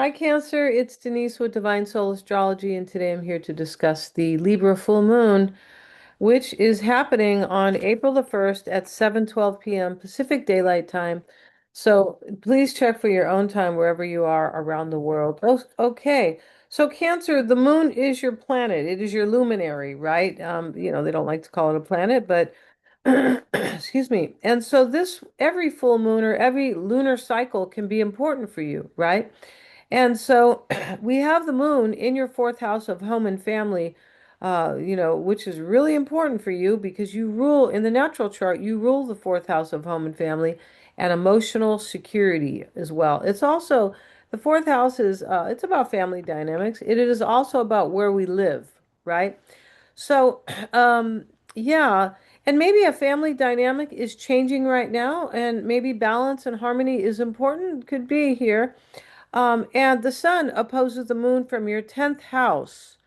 Hi, Cancer. It's Denise with Divine Soul Astrology, and today I'm here to discuss the Libra full moon, which is happening on April the 1st at 7:12 p.m. Pacific Daylight Time. So please check for your own time wherever you are around the world. Oh, okay. So Cancer, the moon is your planet. It is your luminary, right? They don't like to call it a planet, but excuse me. And so every full moon or every lunar cycle can be important for you, right? And so we have the moon in your fourth house of home and family, which is really important for you because you rule in the natural chart, you rule the fourth house of home and family and emotional security as well. It's also the fourth house it's about family dynamics. It is also about where we live, right? So, yeah, and maybe a family dynamic is changing right now, and maybe balance and harmony is important, could be here. And the sun opposes the moon from your 10th house.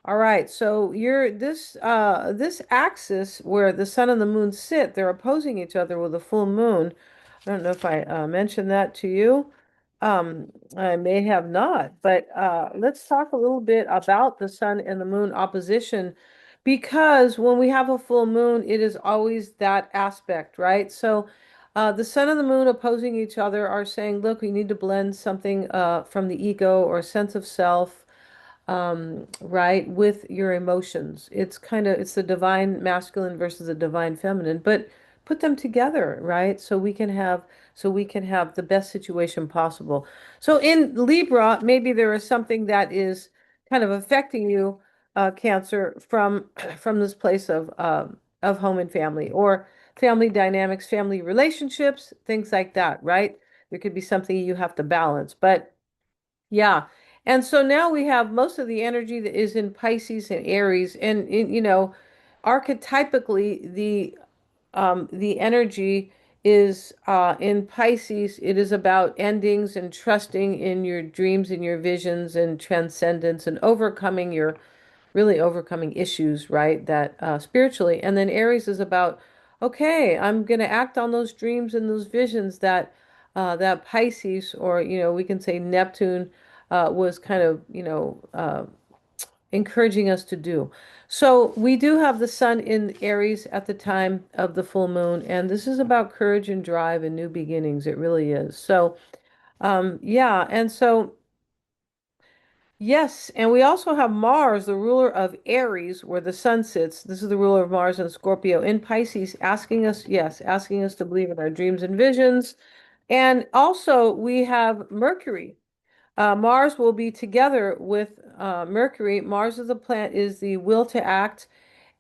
All right, so this axis where the sun and the moon sit, they're opposing each other with a full moon. I don't know if I mentioned that to you. I may have not, but let's talk a little bit about the sun and the moon opposition because when we have a full moon, it is always that aspect, right? So the sun and the moon opposing each other are saying, look, we need to blend something from the ego or sense of self, right, with your emotions. It's the divine masculine versus the divine feminine, but put them together, right? So we can have the best situation possible. So in Libra, maybe there is something that is kind of affecting you, Cancer, from from this place of home and family or family dynamics, family relationships, things like that, right? There could be something you have to balance, but yeah. And so now we have most of the energy that is in Pisces and Aries. And, archetypically, the energy is in Pisces. It is about endings and trusting in your dreams and your visions and transcendence and overcoming issues, right? That spiritually. And then Aries is about, okay, I'm going to act on those dreams and those visions that Pisces, or we can say Neptune, was kind of encouraging us to do. So we do have the sun in Aries at the time of the full moon, and this is about courage and drive and new beginnings. It really is. So yeah, and so. Yes, and we also have Mars, the ruler of Aries, where the sun sits. This is the ruler of Mars and Scorpio in Pisces, asking us to believe in our dreams and visions. And also we have Mercury. Mars will be together with Mercury. Mars is the planet, is the will to act,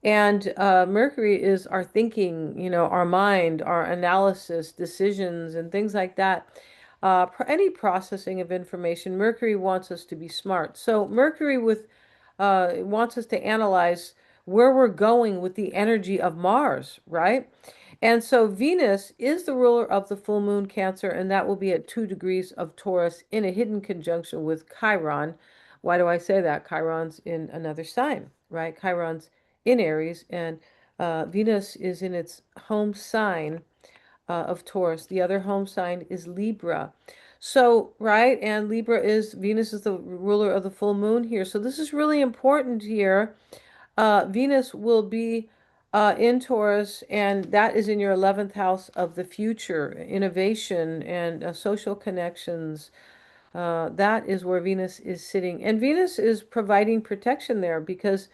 and Mercury is our thinking, our mind, our analysis, decisions, and things like that. Any processing of information, Mercury wants us to be smart. So Mercury wants us to analyze where we're going with the energy of Mars, right? And so Venus is the ruler of the full moon Cancer, and that will be at 2 degrees of Taurus in a hidden conjunction with Chiron. Why do I say that? Chiron's in another sign, right? Chiron's in Aries, and Venus is in its home sign of Taurus. The other home sign is Libra. So, right, and Venus is the ruler of the full moon here. So this is really important here. Venus will be in Taurus, and that is in your 11th house of the future, innovation and social connections. That is where Venus is sitting. And Venus is providing protection there because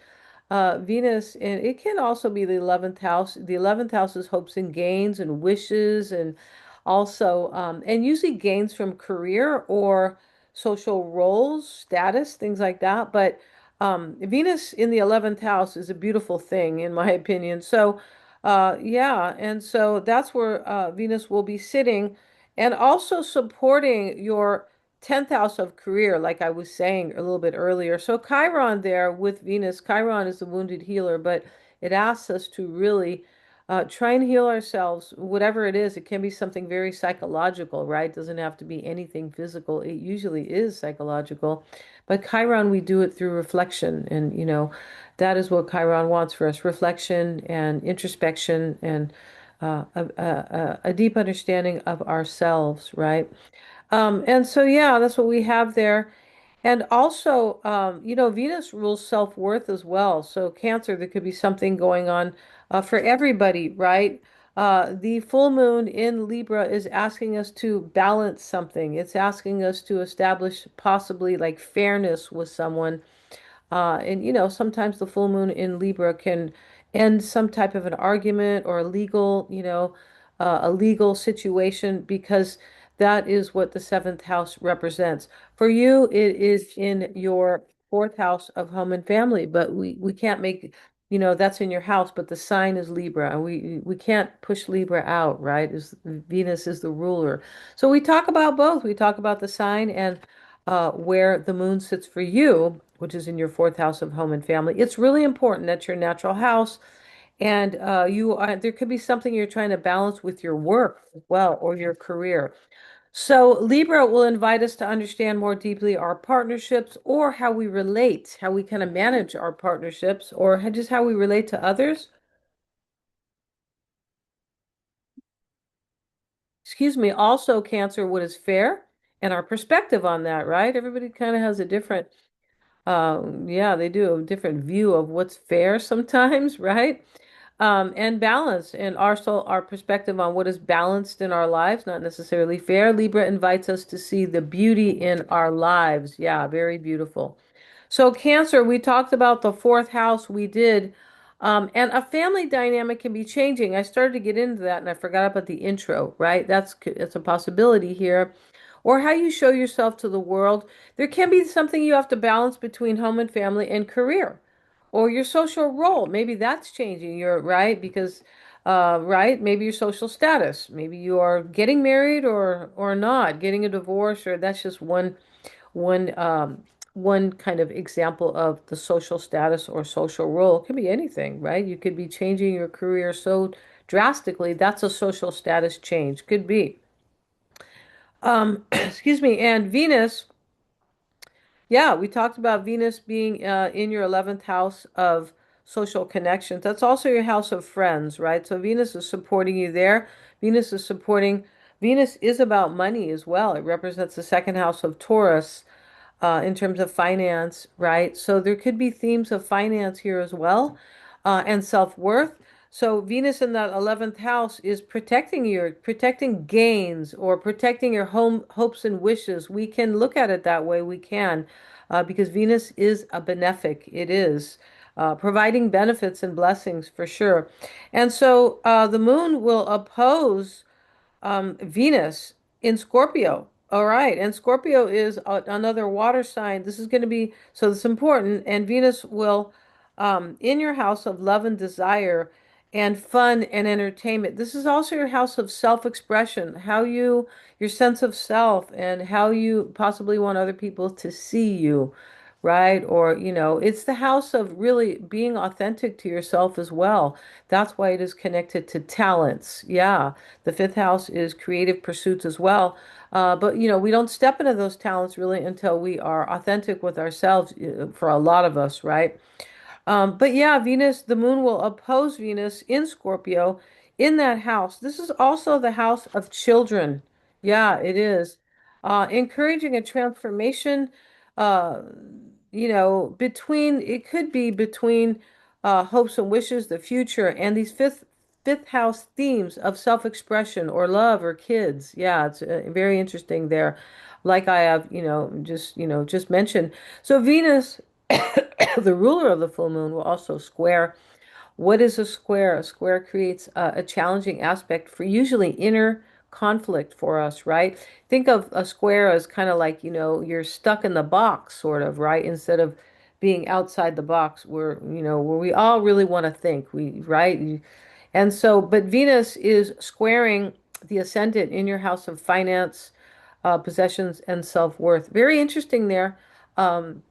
Venus, and it can also be the 11th house. The 11th house is hopes and gains and wishes, and also, and usually gains from career or social roles, status, things like that. But Venus in the 11th house is a beautiful thing, in my opinion. So, yeah, and so that's where Venus will be sitting and also supporting your 10th house of career, like I was saying a little bit earlier. So Chiron there with Venus, Chiron is the wounded healer, but it asks us to really try and heal ourselves, whatever it is. It can be something very psychological, right? Doesn't have to be anything physical. It usually is psychological. But Chiron, we do it through reflection. And, that is what Chiron wants for us, reflection and introspection and a deep understanding of ourselves, right? And so, yeah, that's what we have there. And also, Venus rules self-worth as well. So Cancer, there could be something going on for everybody, right? The full moon in Libra is asking us to balance something. It's asking us to establish possibly like fairness with someone. And sometimes the full moon in Libra can end some type of an argument or a legal situation because that is what the seventh house represents. For you, it is in your fourth house of home and family, but we can't make, that's in your house, but the sign is Libra, and we can't push Libra out, right? Venus is the ruler. So we talk about both. We talk about the sign and where the moon sits for you, which is in your fourth house of home and family. It's really important that's your natural house, and there could be something you're trying to balance with your work as well or your career. So Libra will invite us to understand more deeply our partnerships or how we relate, how we kind of manage our partnerships, or just how we relate to others. Excuse me. Also, Cancer, what is fair, and our perspective on that, right? Everybody kind of has a different yeah, they do a different view of what's fair sometimes, right? And balance, and also our perspective on what is balanced in our lives, not necessarily fair. Libra invites us to see the beauty in our lives. Yeah, very beautiful. So Cancer, we talked about the fourth house we did, and a family dynamic can be changing. I started to get into that and I forgot about the intro, right? It's a possibility here. Or how you show yourself to the world. There can be something you have to balance between home and family and career, or your social role. Maybe that's changing. You're right because, right? Maybe your social status. Maybe you are getting married or not, getting a divorce, or that's just one one kind of example of the social status or social role. It could be anything, right? You could be changing your career so drastically. That's a social status change. Could be. Excuse me. And Venus. Yeah, we talked about Venus being in your 11th house of social connections. That's also your house of friends, right? So Venus is supporting you there. Venus is supporting, Venus is about money as well. It represents the second house of Taurus in terms of finance, right? So there could be themes of finance here as well, and self-worth. So Venus in that 11th house is protecting gains or protecting your home hopes and wishes. We can look at it that way. We can, because Venus is a benefic. It is. Providing benefits and blessings for sure. And so the moon will oppose Venus in Scorpio. All right. And Scorpio is another water sign. This is going to be, so it's important. And Venus will, in your house of love and desire and fun and entertainment. This is also your house of self-expression, your sense of self and how you possibly want other people to see you, right? Or, it's the house of really being authentic to yourself as well. That's why it is connected to talents. Yeah. The fifth house is creative pursuits as well. But we don't step into those talents really until we are authentic with ourselves, for a lot of us, right? But yeah, the moon will oppose Venus in Scorpio in that house. This is also the house of children. Yeah, it is. Encouraging a transformation, uh, it could be between hopes and wishes, the future, and these fifth house themes of self-expression or love or kids. Yeah, it's very interesting there. Like I have, just mentioned. So Venus the ruler of the full moon will also square. What is a square? A square creates a challenging aspect for usually inner conflict for us, right? Think of a square as kind of like, you're stuck in the box, sort of, right? Instead of being outside the box where we all really want to think, right? And so, but Venus is squaring the ascendant in your house of finance, possessions, and self-worth. Very interesting there. Um,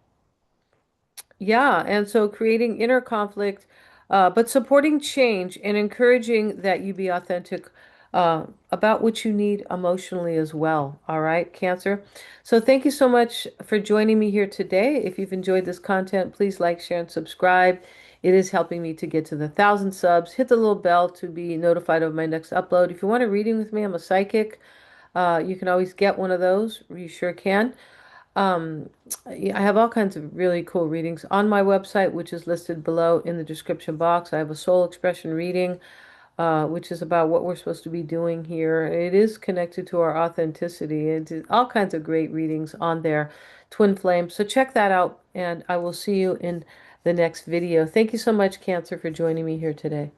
yeah, and so creating inner conflict, but supporting change and encouraging that you be authentic about what you need emotionally as well. All right, Cancer. So thank you so much for joining me here today. If you've enjoyed this content, please like, share, and subscribe. It is helping me to get to the 1,000 subs. Hit the little bell to be notified of my next upload. If you want a reading with me, I'm a psychic. You can always get one of those. You sure can. Um, yeah, I have all kinds of really cool readings on my website, which is listed below in the description box. I have a soul expression reading, which is about what we're supposed to be doing here. It is connected to our authenticity. It's all kinds of great readings on there. Twin flame. So check that out, and I will see you in the next video. Thank you so much, Cancer, for joining me here today.